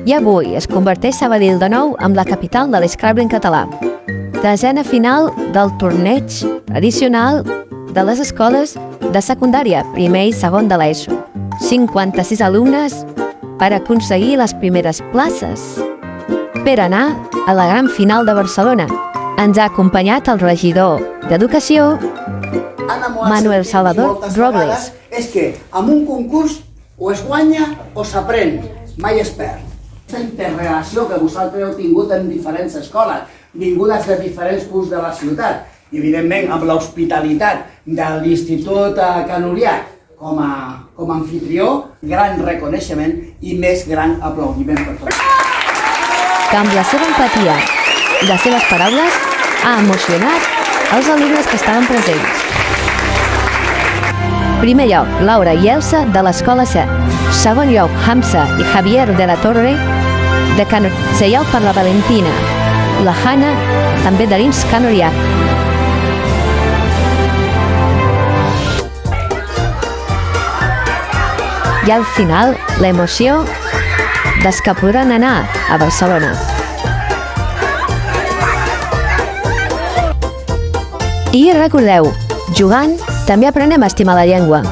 I avui es converteix Sabadell de nou en la capital de l'Scrabble en català. Desena final del torneig addicional de les escoles de secundària, primer i segon de l'ESO. 56 alumnes per aconseguir les primeres places per anar a la gran final de Barcelona. Ens ha acompanyat el regidor d'Educació, Manuel Salvador Robles. És que amb un concurs o es guanya o s'aprèn, mai es perd. Aquesta interrelació que vosaltres heu tingut en diferents escoles, vingudes de diferents punts de la ciutat, i evidentment amb l'hospitalitat de l'Institut Can Oriach com a anfitrió, gran reconeixement i més gran aplaudiment per tots. Que amb la seva empatia i les seves paraules ha emocionat els alumnes que estaven presents. Primer lloc, Laura i Elsa, de l'Escola C. Segon lloc, Hamza i Javier de la Torre, de Can Oriach. Tercer lloc per la Valentina, la Hanna, també de l'Ins Can Oriach. I al final, l'emoció dels que podran anar a Barcelona. I recordeu, jugant també aprenem a estimar la llengua.